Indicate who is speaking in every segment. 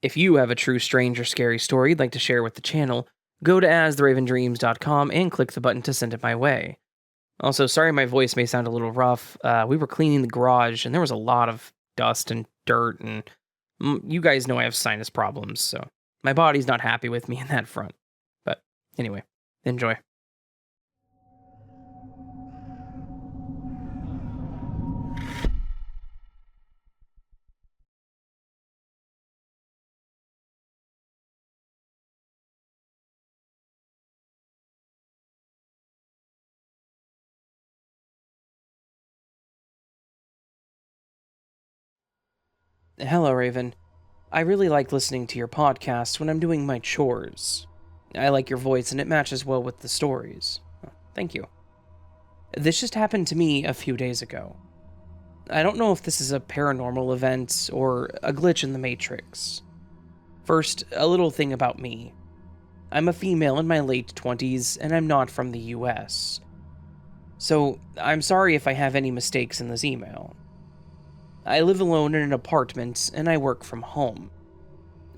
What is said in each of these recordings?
Speaker 1: If you have a true strange or scary story you'd like to share with the channel, go to astheravendreams.com and click the button to send it my way. Also, sorry my voice may sound a little rough. We were cleaning the garage and there was a lot of dust and dirt, and you guys know I have sinus problems, so my body's not happy with me in that front. But anyway, enjoy. Hello, Raven. I really like listening to your podcast when I'm doing my chores. I like your voice and it matches well with the stories. Thank you. This just happened to me a few days ago. I don't know if this is a paranormal event or a glitch in the Matrix. First, a little thing about me. I'm a female in my late 20s and I'm not from the US. So, I'm sorry if I have any mistakes in this email. I live alone in an apartment and I work from home.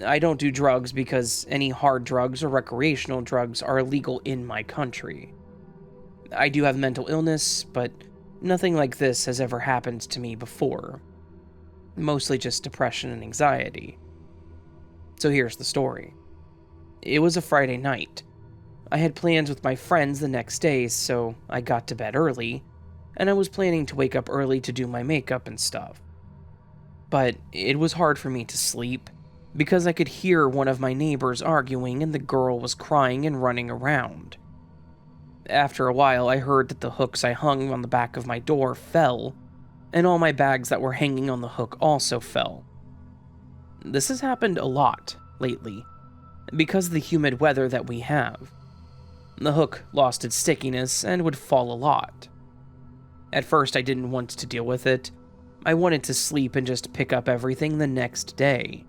Speaker 1: I don't do drugs because any hard drugs or recreational drugs are illegal in my country. I do have mental illness, but nothing like this has ever happened to me before. Mostly just depression and anxiety. So here's the story. It was a Friday night. I had plans with my friends the next day, so I got to bed early, and I was planning to wake up early to do my makeup and stuff. But it was hard for me to sleep, because I could hear one of my neighbors arguing and the girl was crying and running around. After a while, I heard that the hooks I hung on the back of my door fell, and all my bags that were hanging on the hook also fell. This has happened a lot lately, because of the humid weather that we have. The hook lost its stickiness and would fall a lot. At first, I didn't want to deal with it. I wanted to sleep and just pick up everything the next day.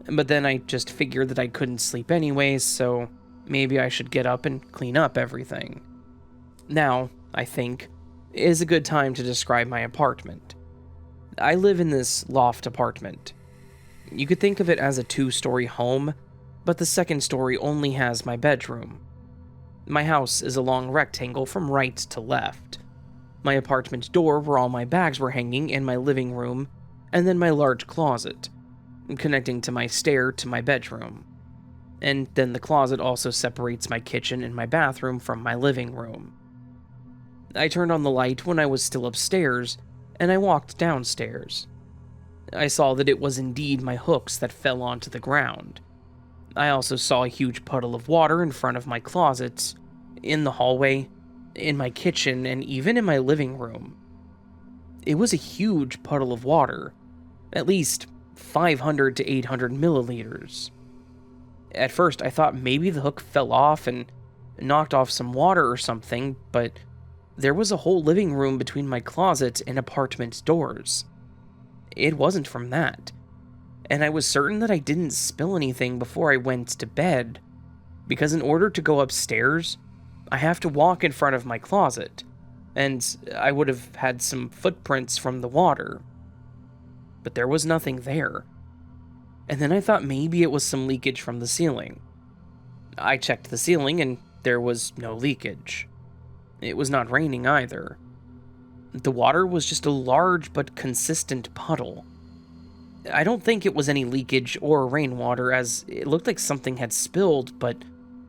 Speaker 1: But then I just figured that I couldn't sleep anyways, so maybe I should get up and clean up everything. Now, I think, is a good time to describe my apartment. I live in this loft apartment. You could think of it as a 2-story home, but the second story only has my bedroom. My house is a long rectangle from right to left. My apartment door where all my bags were hanging in my living room, and then my large closet, connecting to my stair to my bedroom. And then the closet also separates my kitchen and my bathroom from my living room. I turned on the light when I was still upstairs, and I walked downstairs. I saw that it was indeed my hooks that fell onto the ground. I also saw a huge puddle of water in front of my closet, in the hallway, in my kitchen, and even in my living room. It was a huge puddle of water, at least 500 to 800 milliliters. At first, I thought maybe the hook fell off and knocked off some water or something, but there was a whole living room between my closet and apartment doors. It wasn't from that, and I was certain that I didn't spill anything before I went to bed, because in order to go upstairs, I have to walk in front of my closet, and I would have had some footprints from the water. But there was nothing there. And then I thought maybe it was some leakage from the ceiling. I checked the ceiling and there was no leakage. It was not raining either. The water was just a large but consistent puddle. I don't think it was any leakage or rainwater, as it looked like something had spilled, but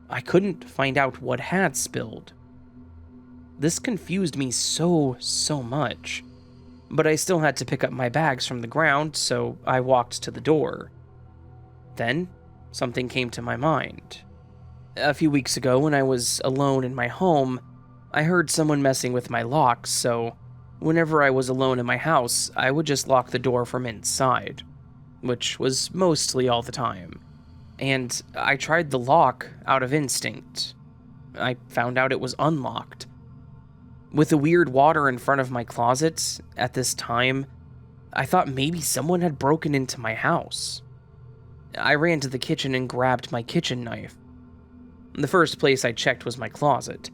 Speaker 1: I couldn't find out what had spilled. This confused me so much, but I still had to pick up my bags from the ground, so I walked to the door. Then, something came to my mind. A few weeks ago, when I was alone in my home, I heard someone messing with my locks, so whenever I was alone in my house, I would just lock the door from inside, which was mostly all the time. And I tried the lock out of instinct. I found out it was unlocked. With the weird water in front of my closet at this time, I thought maybe someone had broken into my house. I ran to the kitchen and grabbed my kitchen knife. The first place I checked was my closet,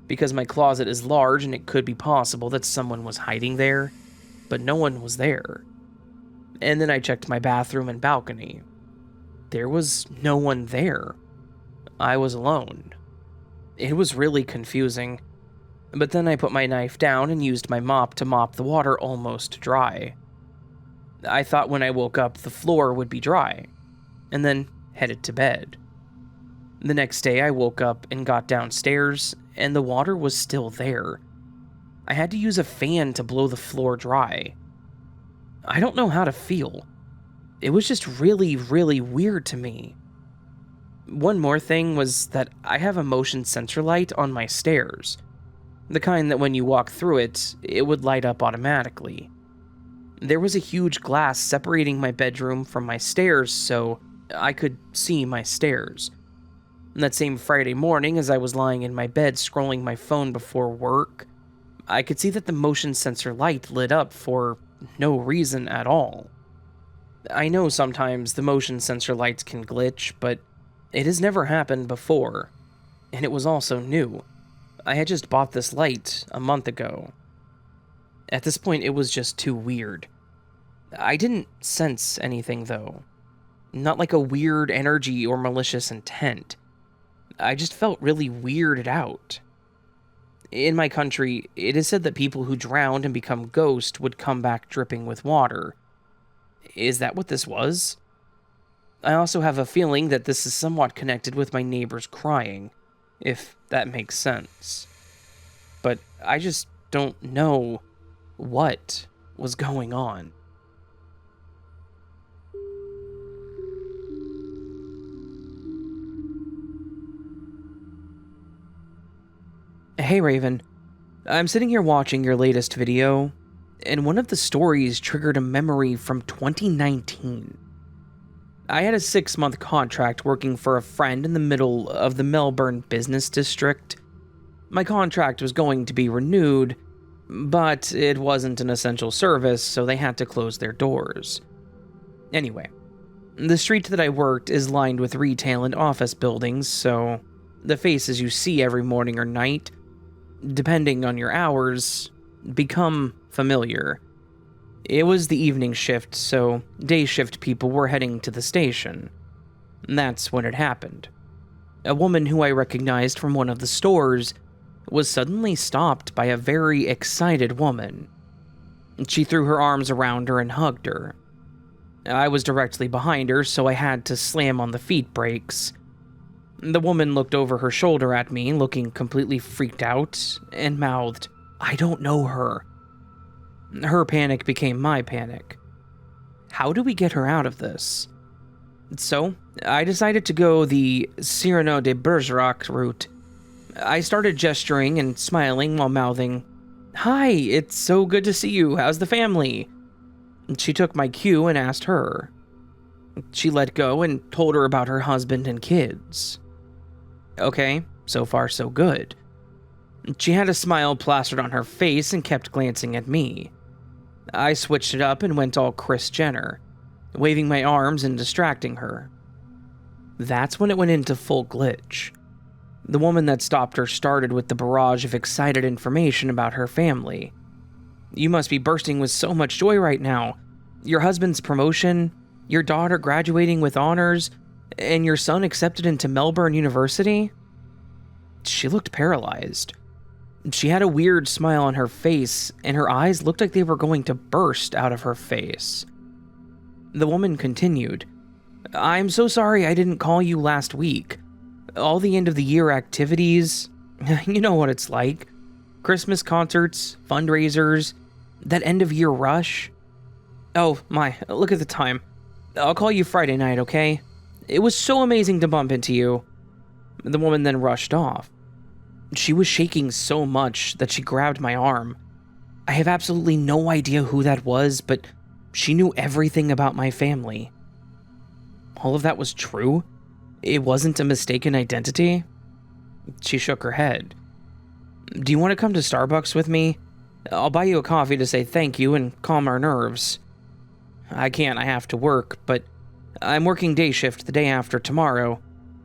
Speaker 1: because my closet is large and it could be possible that someone was hiding there, but no one was there. And then I checked my bathroom and balcony. there was no one there. I was alone. It was really confusing, but then I put my knife down and used my mop to mop the water almost dry. I thought when I woke up the floor would be dry, and then headed to bed. The next day I woke up and got downstairs, and the water was still there. I had to use a fan to blow the floor dry. I don't know how to feel. It was just really, really weird to me. One more thing was that I have a motion sensor light on my stairs. The kind that when you walk through it, it would light up automatically. There was a huge glass separating my bedroom from my stairs so I could see my stairs. That same Friday morning, as I was lying in my bed scrolling my phone before work, I could see that the motion sensor light lit up for no reason at all. I know sometimes the motion sensor lights can glitch, but it has never happened before, and it was also new. I had just bought this light a month ago. At this point, it was just too weird. I didn't sense anything, though. Not like a weird energy or malicious intent. I just felt really weirded out. In my country, it is said that people who drowned and become ghosts would come back dripping with water. Is that what this was? I also have a feeling that this is somewhat connected with my neighbors crying, if that makes sense. But I just don't know what was going on. Hey Raven, I'm sitting here watching your latest video, and one of the stories triggered a memory from 2019. I had a 6-month contract working for a friend in the middle of the Melbourne business district. My contract was going to be renewed, but it wasn't an essential service, so they had to close their doors. Anyway, the street that I worked is lined with retail and office buildings, so the faces you see every morning or night, depending on your hours, become familiar. It was the evening shift, so day shift people were heading to the station. That's when it happened. A woman who I recognized from one of the stores was suddenly stopped by a very excited woman. She threw her arms around her and hugged her. I was directly behind her, so I had to slam on the feet brakes. The woman looked over her shoulder at me, looking completely freaked out, and mouthed, "I don't know her." Her panic became my panic. How do we get her out of this? So, I decided to go the Cyrano de Bergerac route. I started gesturing and smiling while mouthing, "Hi, it's so good to see you. How's the family?" She took my cue and asked her. She let go and told her about her husband and kids. Okay, so far so good. She had a smile plastered on her face and kept glancing at me. I switched it up and went all Kris Jenner, waving my arms and distracting her. That's when it went into full glitch. The woman that stopped her started with the barrage of excited information about her family. "You must be bursting with so much joy right now. Your husband's promotion, your daughter graduating with honors, and your son accepted into Melbourne University?" She looked paralyzed. She had a weird smile on her face, and her eyes looked like they were going to burst out of her face. The woman continued, "I'm so sorry I didn't call you last week. All the end-of-the-year activities, you know what it's like. Christmas concerts, fundraisers, that end-of-year rush. Oh my, look at the time. I'll call you Friday night, okay? It was so amazing to bump into you." The woman then rushed off. She was shaking so much that she grabbed my arm. I have absolutely no idea who that was, but she knew everything about my family. All of that was true? It wasn't a mistaken identity? She shook her head. "Do you want to come to Starbucks with me? I'll buy you a coffee to say thank you and calm our nerves." "I can't, I have to work, but I'm working day shift the day after tomorrow.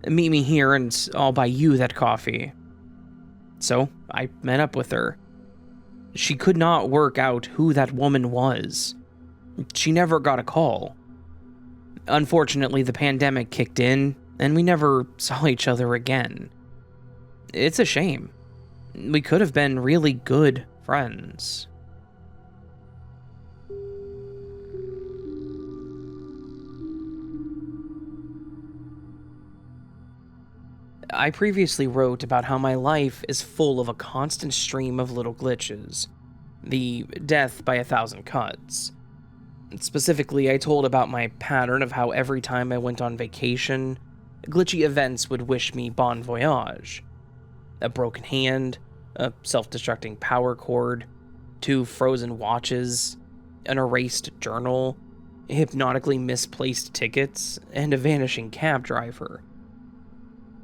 Speaker 1: Meet me here and I'll buy you that coffee." So I met up with her. She could not work out who that woman was. She never got a call. Unfortunately, the pandemic kicked in, and we never saw each other again. It's a shame. We could have been really good friends. I previously wrote about how my life is full of a constant stream of little glitches. The death by 1,000 cuts. Specifically, I told about my pattern of how every time I went on vacation, glitchy events would wish me bon voyage. A broken hand, a self-destructing power cord, 2 frozen watches, an erased journal, hypnotically misplaced tickets, and a vanishing cab driver.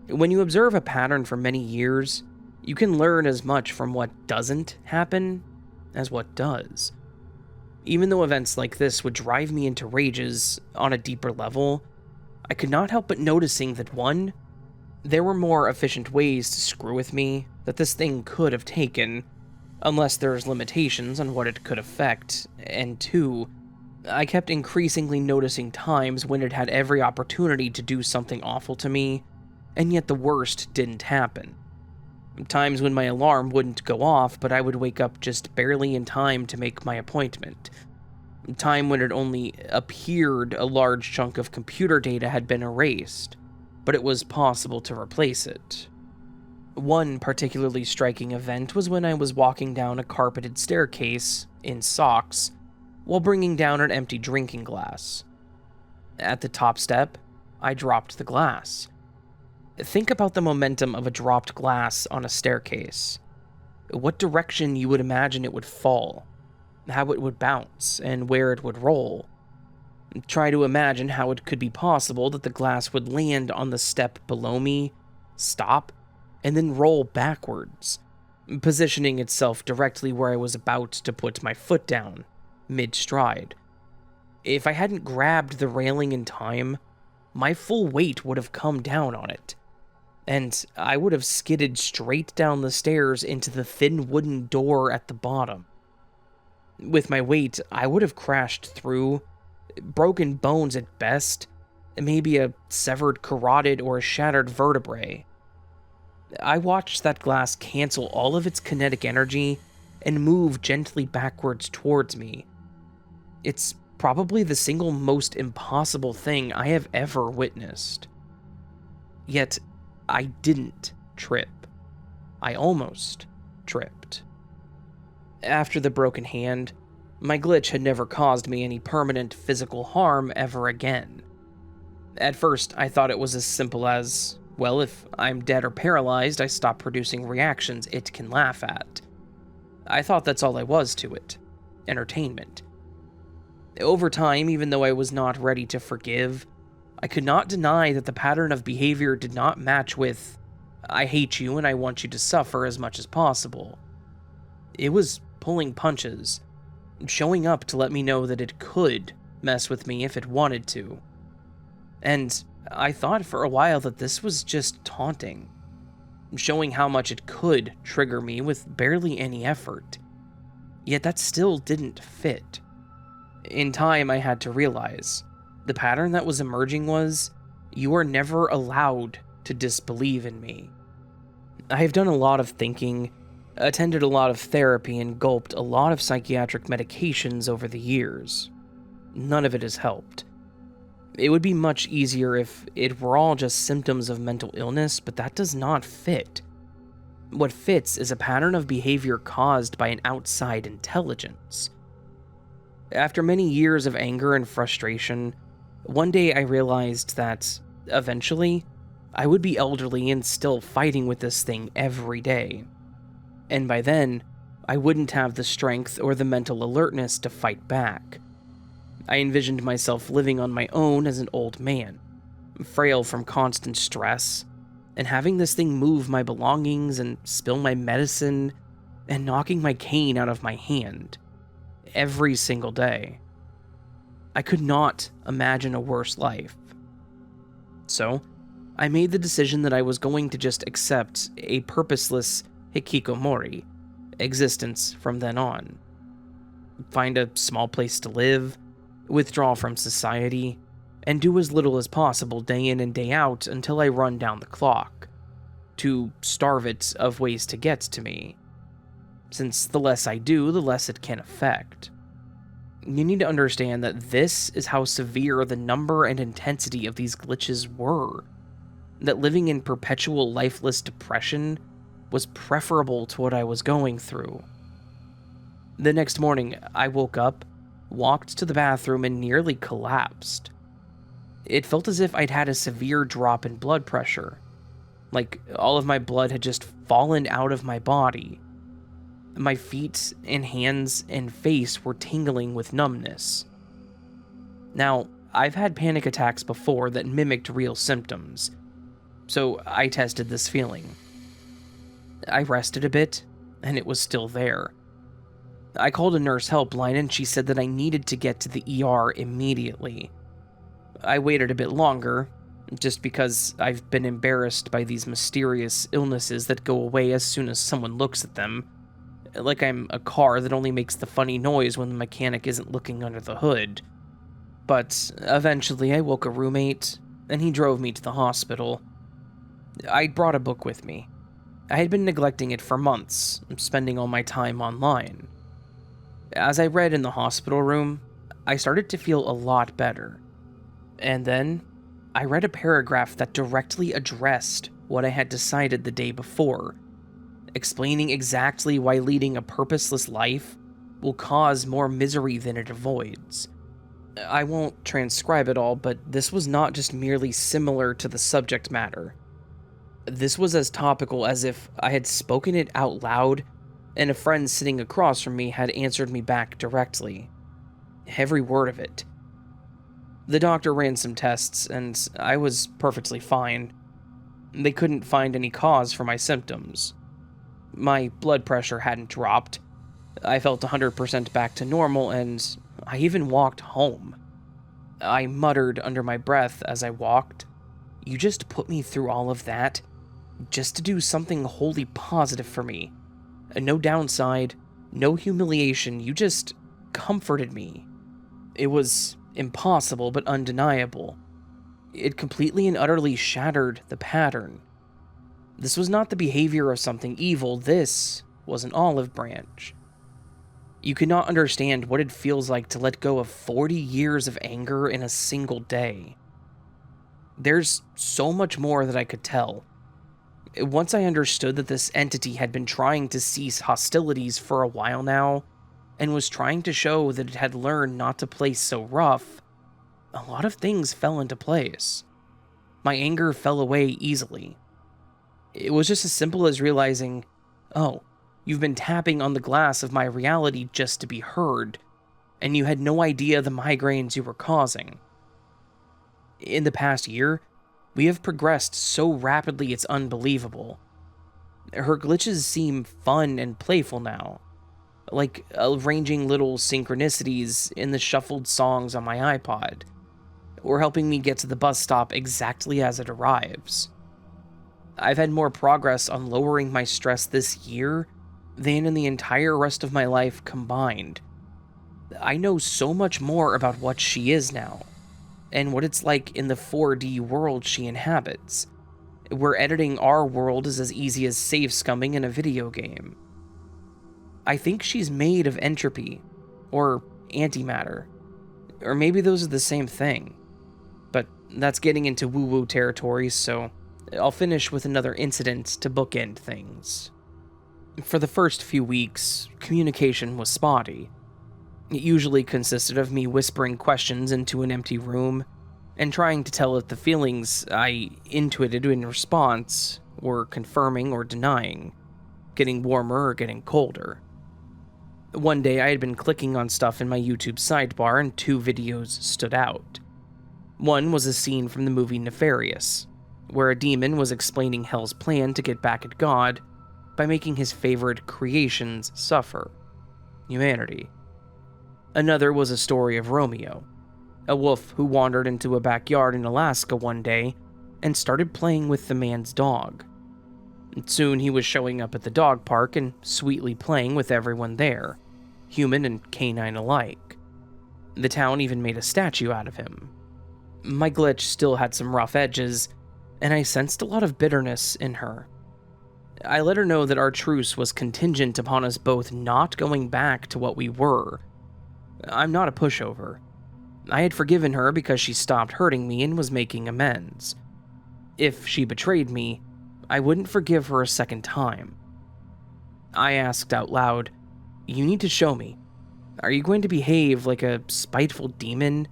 Speaker 1: When you observe a pattern for many years, you can learn as much from what doesn't happen as what does. Even though events like this would drive me into rages on a deeper level, I could not help but noticing that 1, there were more efficient ways to screw with me that this thing could have taken, unless there's limitations on what it could affect, and 2, I kept increasingly noticing times when it had every opportunity to do something awful to me, and yet the worst didn't happen. Times when my alarm wouldn't go off, but I would wake up just barely in time to make my appointment. Time when it only appeared a large chunk of computer data had been erased, but it was possible to replace it. One particularly striking event was when I was walking down a carpeted staircase, in socks, while bringing down an empty drinking glass. At the top step, I dropped the glass. Think about the momentum of a dropped glass on a staircase. What direction you would imagine it would fall, how it would bounce, and where it would roll. Try to imagine how it could be possible that the glass would land on the step below me, stop, and then roll backwards, positioning itself directly where I was about to put my foot down, mid-stride. If I hadn't grabbed the railing in time, my full weight would have come down on it, and I would have skidded straight down the stairs into the thin wooden door at the bottom. With my weight, I would have crashed through, broken bones at best, maybe a severed carotid or a shattered vertebrae. I watched that glass cancel all of its kinetic energy and move gently backwards towards me. It's probably the single most impossible thing I have ever witnessed. Yet, I didn't trip. I almost tripped. After the broken hand, my glitch had never caused me any permanent physical harm ever again. At first, I thought it was as simple as, well, if I'm dead or paralyzed, I stop producing reactions it can laugh at. I thought that's all there was to it. Entertainment. Over time, even though I was not ready to forgive, I could not deny that the pattern of behavior did not match with, I hate you and I want you to suffer as much as possible. It was pulling punches, showing up to let me know that it could mess with me if it wanted to. And I thought for a while that this was just taunting, showing how much it could trigger me with barely any effort. Yet that still didn't fit. In time, I had to realize, the pattern that was emerging was, you are never allowed to disbelieve in me. I have done a lot of thinking, attended a lot of therapy, and gulped a lot of psychiatric medications over the years. None of it has helped. It would be much easier if it were all just symptoms of mental illness, but that does not fit. What fits is a pattern of behavior caused by an outside intelligence. After many years of anger and frustration, one day I realized that, eventually, I would be elderly and still fighting with this thing every day. And by then, I wouldn't have the strength or the mental alertness to fight back. I envisioned myself living on my own as an old man, frail from constant stress, and having this thing move my belongings and spill my medicine and knocking my cane out of my hand every single day. I could not imagine a worse life. So, I made the decision that I was going to just accept a purposeless hikikomori existence from then on. Find a small place to live, withdraw from society, and do as little as possible day in and day out until I run down the clock, to starve it of ways to get to me, since the less I do, the less it can affect. You need to understand that this is how severe the number and intensity of these glitches were, that living in perpetual lifeless depression was preferable to what I was going through. The next morning, I woke up, walked to the bathroom, and nearly collapsed. It felt as if I'd had a severe drop in blood pressure, like all of my blood had just fallen out of my body. My feet and hands and face were tingling with numbness. Now, I've had panic attacks before that mimicked real symptoms, so I tested this feeling. I rested a bit, and it was still there. I called a nurse helpline, and she said that I needed to get to the ER immediately. I waited a bit longer, just because I've been embarrassed by these mysterious illnesses that go away as soon as someone looks at them, like I'm a car that only makes the funny noise when the mechanic isn't looking under the hood. But eventually I woke a roommate, and he drove me to the hospital. I brought a book with me. I had been neglecting it for months, spending all my time online. As I read in the hospital room, I started to feel a lot better. And then, I read a paragraph that directly addressed what I had decided the day before, explaining exactly why leading a purposeless life will cause more misery than it avoids. I won't transcribe it all, but this was not just merely similar to the subject matter. This was as topical as if I had spoken it out loud and a friend sitting across from me had answered me back directly. Every word of it. The doctor ran some tests, and I was perfectly fine. They couldn't find any cause for my symptoms. My blood pressure hadn't dropped. I felt 100% back to normal, and I even walked home. I muttered under my breath as I walked, "You just put me through all of that, just to do something wholly positive for me. No downside, no humiliation, you just comforted me." It was impossible but undeniable. It completely and utterly shattered the pattern. This was not the behavior of something evil, this was an olive branch. You could not understand what it feels like to let go of 40 years of anger in a single day. There's so much more that I could tell. Once I understood that this entity had been trying to cease hostilities for a while now, and was trying to show that it had learned not to play so rough, a lot of things fell into place. My anger fell away easily. It was just as simple as realizing, oh, you've been tapping on the glass of my reality just to be heard, and you had no idea the migraines you were causing. In the past year, we have progressed so rapidly it's unbelievable. Her glitches seem fun and playful now, like arranging little synchronicities in the shuffled songs on my iPod, or helping me get to the bus stop exactly as it arrives. I've had more progress on lowering my stress this year than in the entire rest of my life combined. I know so much more about what she is now, and what it's like in the 4D world she inhabits, where editing our world is as easy as save scumming in a video game. I think she's made of entropy, or antimatter, or maybe those are the same thing, but that's getting into woo-woo territory, so I'll finish with another incident to bookend things. For the first few weeks, communication was spotty. It usually consisted of me whispering questions into an empty room, and trying to tell if the feelings I intuited in response were confirming or denying, getting warmer or getting colder. One day I had been clicking on stuff in my YouTube sidebar and two videos stood out. One was a scene from the movie Nefarious, where a demon was explaining Hell's plan to get back at God by making his favorite creations suffer: humanity. Another was a story of Romeo, a wolf who wandered into a backyard in Alaska one day and started playing with the man's dog. Soon he was showing up at the dog park and sweetly playing with everyone there, human and canine alike. The town even made a statue out of him. My glitch still had some rough edges, and I sensed a lot of bitterness in her. I let her know that our truce was contingent upon us both not going back to what we were. I'm not a pushover. I had forgiven her because she stopped hurting me and was making amends. If she betrayed me, I wouldn't forgive her a second time. I asked out loud, "You need to show me. Are you going to behave like a spiteful demon,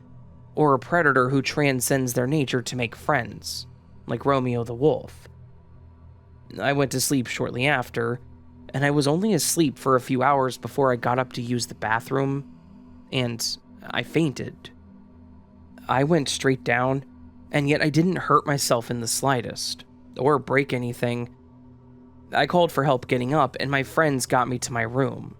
Speaker 1: or a predator who transcends their nature to make friends, like Romeo the Wolf?" I went to sleep shortly after, and I was only asleep for a few hours before I got up to use the bathroom, and I fainted. I went straight down, and yet I didn't hurt myself in the slightest, or break anything. I called for help getting up, and my friends got me to my room.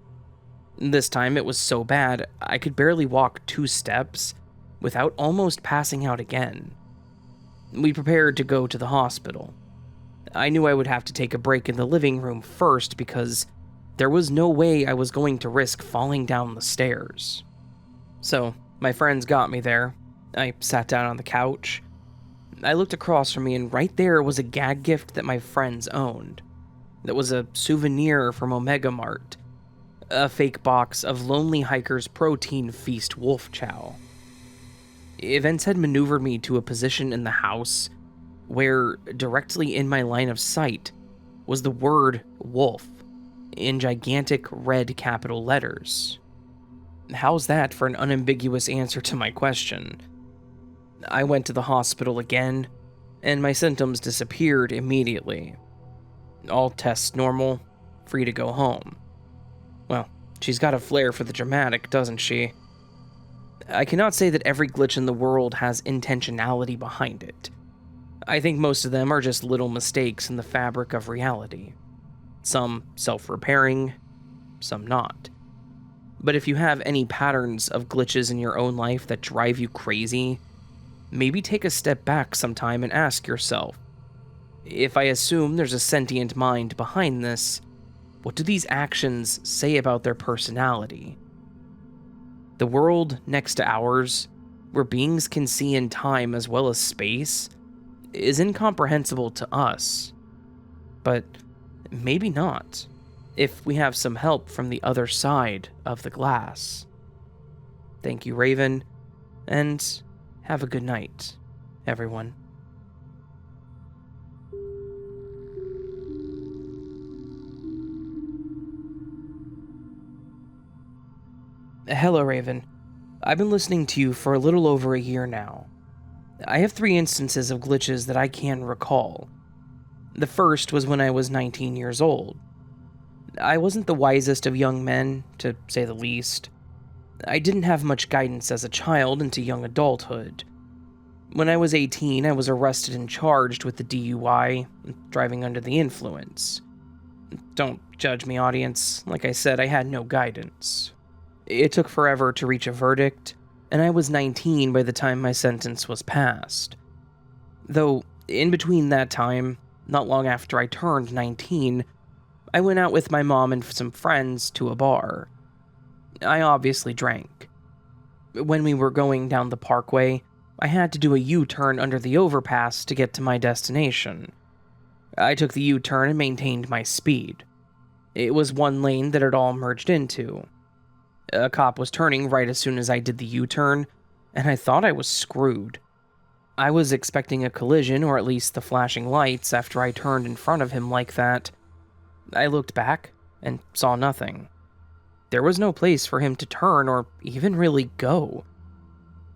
Speaker 1: This time it was so bad, I could barely walk 2 steps without almost passing out again. We prepared to go to the hospital. I knew I would have to take a break in the living room first because there was no way I was going to risk falling down the stairs. So, my friends got me there. I sat down on the couch. I looked across from me, and right there was a gag gift that my friends owned. That was a souvenir from Omega Mart. A fake box of Lonely Hiker's Protein Feast wolf chow. Events had maneuvered me to a position in the house where, directly in my line of sight, was the word wolf in gigantic red capital letters. How's that for an unambiguous answer to my question? I went to the hospital again, and my symptoms disappeared immediately. All tests normal, free to go home. Well, she's got a flair for the dramatic, doesn't she? I cannot say that every glitch in the world has intentionality behind it. I think most of them are just little mistakes in the fabric of reality. Some self-repairing, some not. But if you have any patterns of glitches in your own life that drive you crazy, maybe take a step back sometime and ask yourself, if I assume there's a sentient mind behind this, what do these actions say about their personality? The world next to ours, where beings can see in time as well as space, is incomprehensible to us. But maybe not, if we have some help from the other side of the glass. Thank you, Raven, and have a good night, everyone. Hello, Raven. I've been listening to you for a little over a year now. I have 3 instances of glitches that I can recall. The first was when I was 19 years old. I wasn't the wisest of young men, to say the least. I didn't have much guidance as a child into young adulthood. When I was 18, I was arrested and charged with the DUI, driving under the influence. Don't judge me, audience. Like I said, I had no guidance. It took forever to reach a verdict, and I was 19 by the time my sentence was passed. Though, in between that time, not long after I turned 19, I went out with my mom and some friends to a bar. I obviously drank. When we were going down the parkway, I had to do a U-turn under the overpass to get to my destination. I took the U-turn and maintained my speed. It was one lane that it all merged into. A cop was turning right as soon as I did the U-turn, and I thought I was screwed. I was expecting a collision, or at least the flashing lights, after I turned in front of him like that. I looked back and saw nothing. There was no place for him to turn or even really go.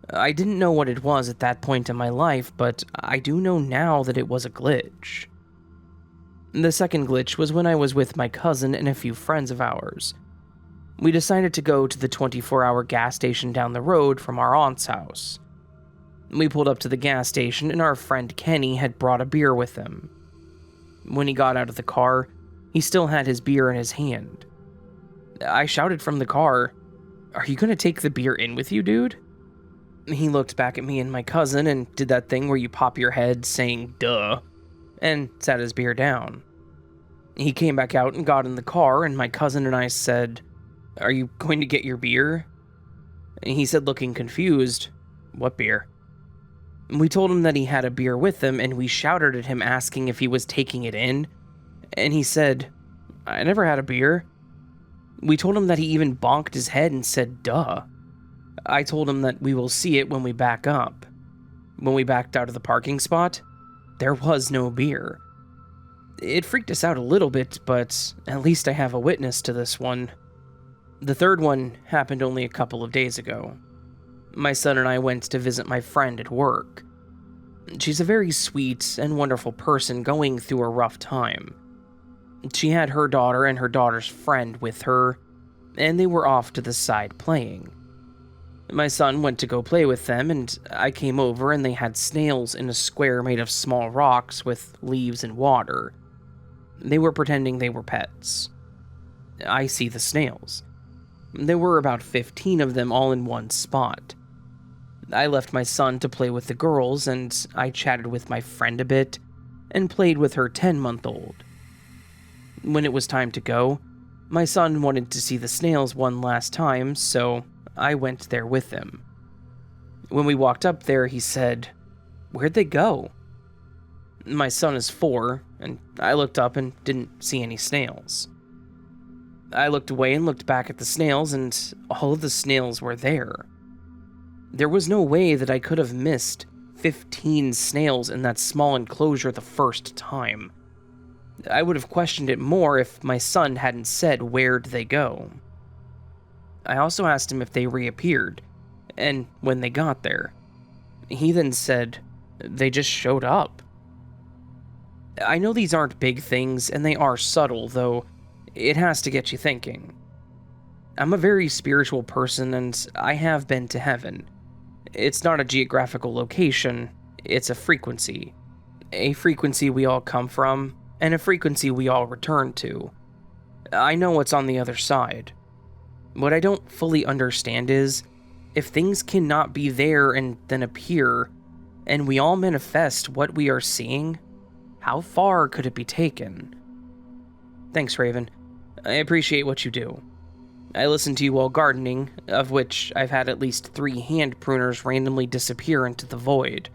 Speaker 1: I didn't know what it was at that point in my life, but I do know now that it was a glitch. The second glitch was when I was with my cousin and a few friends of ours. We decided to go to the 24-hour gas station down the road from our aunt's house. We pulled up to the gas station, and our friend Kenny had brought a beer with him. When he got out of the car, he still had his beer in his hand. I shouted from the car, "Are you gonna take the beer in with you, dude?" He looked back at me and my cousin and did that thing where you pop your head saying, "Duh," and set his beer down. He came back out and got in the car, and my cousin and I said, "Are you going to get your beer?" He said, looking confused, "What beer?" We told him that he had a beer with him, and we shouted at him asking if he was taking it in, and he said, "I never had a beer." We told him that he even bonked his head and said, "Duh." I told him that we will see it when we back up. When we backed out of the parking spot, there was no beer. It freaked us out a little bit, but at least I have a witness to this one. The third one happened only a couple of days ago. My son and I went to visit my friend at work. She's a very sweet and wonderful person going through a rough time. She had her daughter and her daughter's friend with her, and they were off to the side playing. My son went to go play with them, and I came over and they had snails in a square made of small rocks with leaves and water. They were pretending they were pets. I see the snails. There were about 15 of them all in one spot. I left my son to play with the girls, and I chatted with my friend a bit, and played with her 10-month-old. When it was time to go, my son wanted to see the snails one last time, so I went there with him. When we walked up there, he said, "Where'd they go?" My son is 4, and I looked up and didn't see any snails. I looked away and looked back at the snails, and all of the snails were there. There was no way that I could have missed 15 snails in that small enclosure the first time. I would have questioned it more if my son hadn't said where'd they go. I also asked him if they reappeared, and when they got there. He then said they just showed up. I know these aren't big things, and they are subtle, though it has to get you thinking. I'm a very spiritual person, and I have been to heaven. It's not a geographical location, it's a frequency. A frequency we all come from, and a frequency we all return to. I know what's on the other side. What I don't fully understand is, if things cannot be there and then appear, and we all manifest what we are seeing, how far could it be taken? Thanks, Raven. I appreciate what you do. I listen to you while gardening, of which I've had at least 3 hand pruners randomly disappear into the void.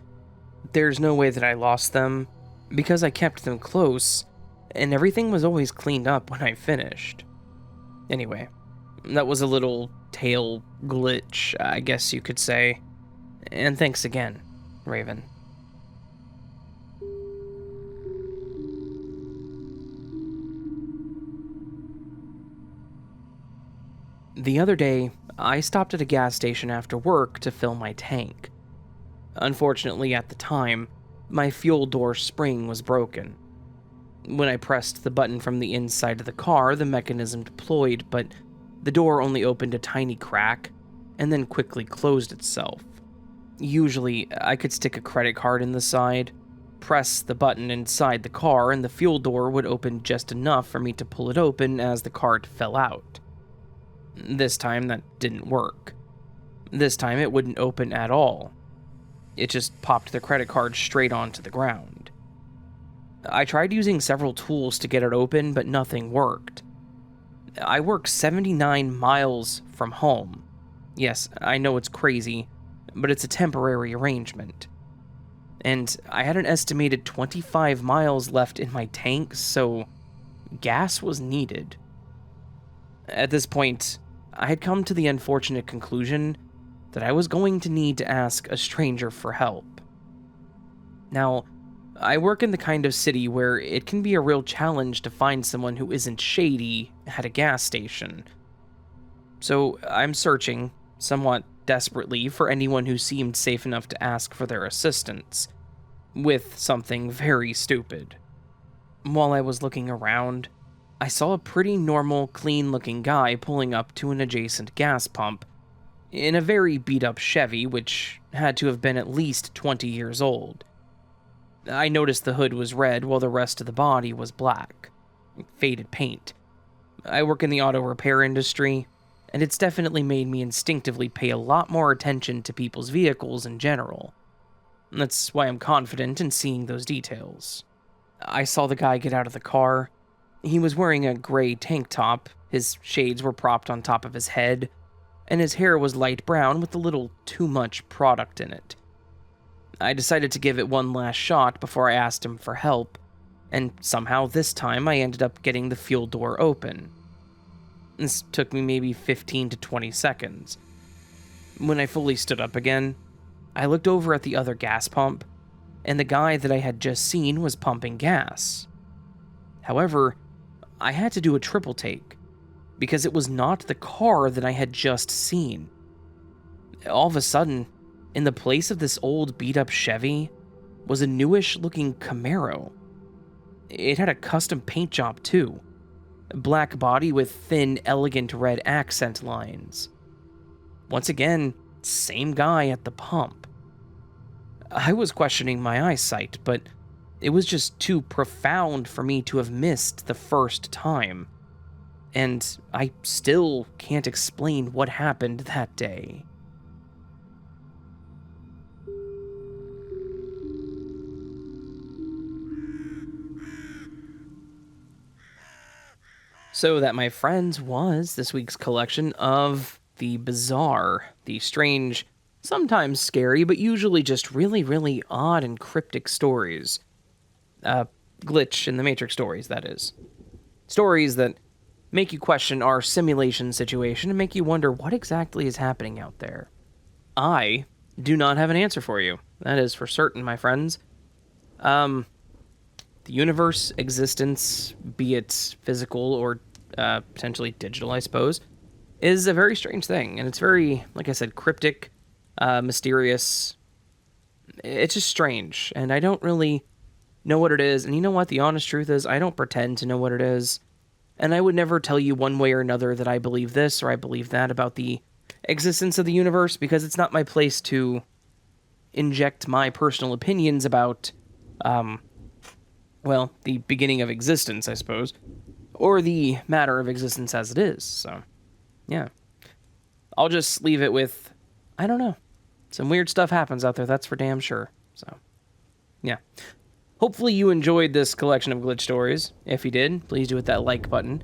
Speaker 1: There's no way that I lost them, because I kept them close, and everything was always cleaned up when I finished. Anyway, that was a little tail glitch, I guess you could say. And thanks again, Raven. The other day, I stopped at a gas station after work to fill my tank. Unfortunately, at the time, my fuel door spring was broken. When I pressed the button from the inside of the car, the mechanism deployed, but the door only opened a tiny crack and then quickly closed itself. Usually, I could stick a credit card in the side, press the button inside the car, and the fuel door would open just enough for me to pull it open as the cart fell out. This time, that didn't work. This time, it wouldn't open at all. It just popped the credit card straight onto the ground. I tried using several tools to get it open, but nothing worked. I work 79 miles from home. Yes, I know it's crazy, but it's a temporary arrangement. And I had an estimated 25 miles left in my tank, so gas was needed. At this point, I had come to the unfortunate conclusion that I was going to need to ask a stranger for help. Now, I work in the kind of city where it can be a real challenge to find someone who isn't shady at a gas station. So I'm searching, somewhat desperately, for anyone who seemed safe enough to ask for their assistance, with something very stupid. While I was looking around, I saw a pretty normal, clean-looking guy pulling up to an adjacent gas pump, in a very beat-up Chevy, which had to have been at least 20 years old. I noticed the hood was red while the rest of the body was black. Faded paint. I work in the auto repair industry, and it's definitely made me instinctively pay a lot more attention to people's vehicles in general. That's why I'm confident in seeing those details. I saw the guy get out of the car. He was wearing a gray tank top, his shades were propped on top of his head, and his hair was light brown with a little too much product in it. I decided to give it one last shot before I asked him for help, and somehow this time I ended up getting the fuel door open. This took me maybe 15 to 20 seconds. When I fully stood up again, I looked over at the other gas pump, and the guy that I had just seen was pumping gas. However, I had to do a triple take, because it was not the car that I had just seen. All of a sudden, in the place of this old beat-up Chevy, was a newish-looking Camaro. It had a custom paint job, too. Black body with thin, elegant red accent lines. Once again, same guy at the pump. I was questioning my eyesight, but it was just too profound for me to have missed the first time. And I still can't explain what happened that day. So that, my friends, was this week's collection of the bizarre, the strange, sometimes scary, but usually just really, really odd and cryptic stories. Glitch in the Matrix stories, that is. Stories that make you question our simulation situation and make you wonder what exactly is happening out there. I do not have an answer for you. That is for certain, my friends. The universe, existence, be it physical or potentially digital, I suppose, is a very strange thing. And it's very, like I said, cryptic, mysterious. It's just strange. And I don't really know what it is. And you know what? The honest truth is, I don't pretend to know what it is. And I would never tell you one way or another that I believe this or I believe that about the existence of the universe, because it's not my place to inject my personal opinions about, well, the beginning of existence, I suppose, or the matter of existence as it is. So, yeah. I'll just leave it with, I don't know. Some weird stuff happens out there, that's for damn sure. So, yeah. Hopefully you enjoyed this collection of glitch stories. If you did, please do hit that like button.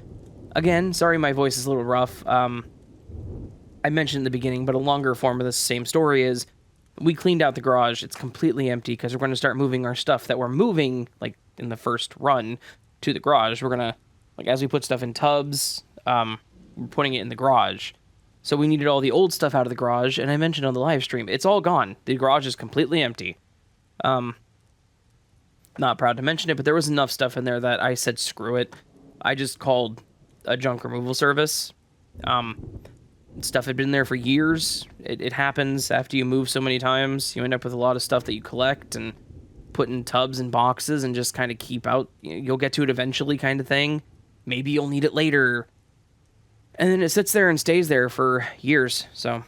Speaker 1: Again, sorry my voice is a little rough. I mentioned in the beginning, but a longer form of this same story is we cleaned out the garage. It's completely empty because we're going to start moving our stuff that we're moving, like in the first run, to the garage. We're going to, like, as we put stuff in tubs, we're putting it in the garage. So we needed all the old stuff out of the garage, and I mentioned on the live stream, it's all gone. The garage is completely empty. Not proud to mention it, but there was enough stuff in there that I said, screw it. I just called a junk removal service. Stuff had been there for years. It happens after you move so many times. You end up with a lot of stuff that you collect and put in tubs and boxes and just kind of keep out. You'll get to it eventually kind of thing. Maybe you'll need it later. And then it sits there and stays there for years. So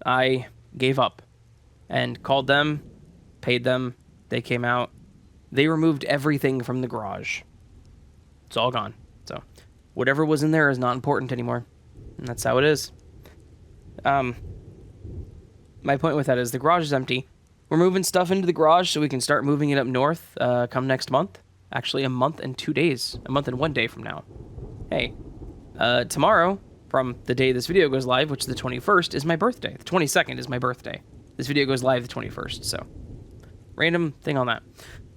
Speaker 1: I gave up and called them, paid them. They came out. They removed everything from the garage. It's all gone. So whatever was in there is not important anymore. And that's how it is. My point with that is the garage is empty. We're moving stuff into the garage so we can start moving it up north come next month. Actually, a month and 2 days. A month and 1 day from now. Hey, tomorrow, from the day this video goes live, which is the 21st, is my birthday. The 22nd is my birthday. This video goes live the 21st, so random thing on that.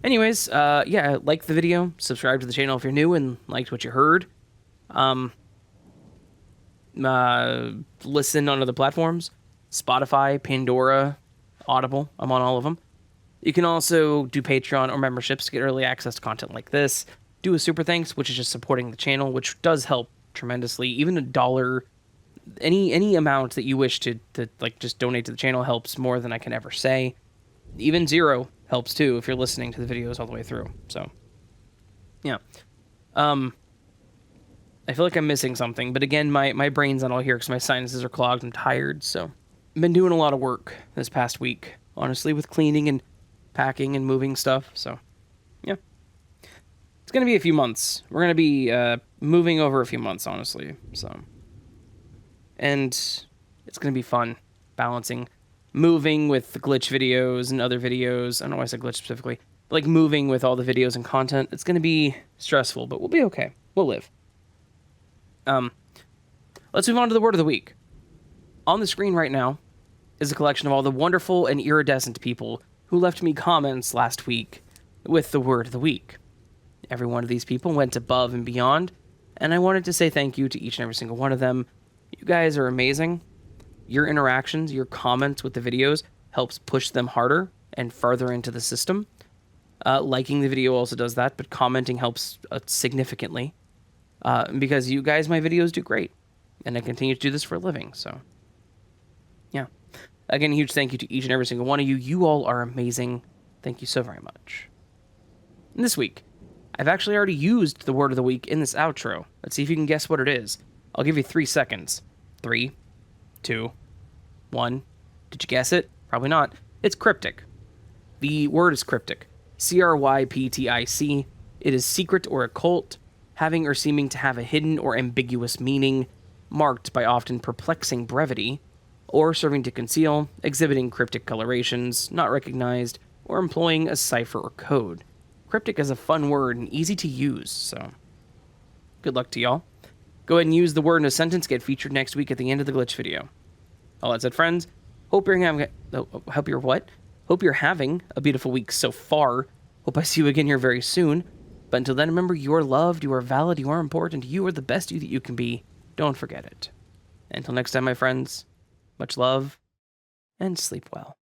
Speaker 1: Anyways, yeah, like the video, subscribe to the channel if you're new and liked what you heard. Listen on other platforms, Spotify, Pandora, Audible. I'm on all of them. You can also do Patreon or memberships to get early access to content like this. Do a super thanks, which is just supporting the channel, which does help tremendously. Even $1, any amount that you wish to like just donate to the channel helps more than I can ever say. Even $0 helps too if you're listening to the videos all the way through. So, yeah. I feel like I'm missing something, but again, my brain's not all here because my sinuses are clogged. I'm tired, so I've been doing a lot of work this past week, honestly, with cleaning and packing and moving stuff. So, yeah. It's going to be a few months. We're going to be moving over a few months, honestly. So, and it's going to be fun balancing moving with the glitch videos and other videos. I don't know why I said glitch specifically. But like moving with all the videos and content. It's going to be stressful, but we'll be okay. We'll live. Let's move on to the word of the week. On the screen right now, is a collection of all the wonderful and iridescent people who left me comments last week with the word of the week. Every one of these people went above and beyond, and I wanted to say thank you to each and every single one of them. You guys are amazing. Your interactions, your comments with the videos helps push them harder and further into the system. Liking the video also does that, but commenting helps significantly. Because you guys, my videos do great. And I continue to do this for a living, so... yeah. Again, a huge thank you to each and every single one of you. You all are amazing. Thank you so very much. And this week, I've actually already used the word of the week in this outro. Let's see if you can guess what it is. I'll give you 3 seconds. 3, 2, 1. Did you guess it? Probably not. It's cryptic. The word is cryptic. C-R-Y-P-T-I-C. It is secret or occult, having or seeming to have a hidden or ambiguous meaning, marked by often perplexing brevity, or serving to conceal, exhibiting cryptic colorations, not recognized, or employing a cipher or code. Cryptic is a fun word and easy to use, so good luck to y'all. Go ahead and use the word in a sentence, get featured next week at the end of the glitch video. All that said, friends, hope you're having a beautiful week so far. Hope I see you again here very soon. But until then, remember, you are loved, you are valid, you are important, you are the best you that you can be. Don't forget it. Until next time, my friends, much love, and sleep well.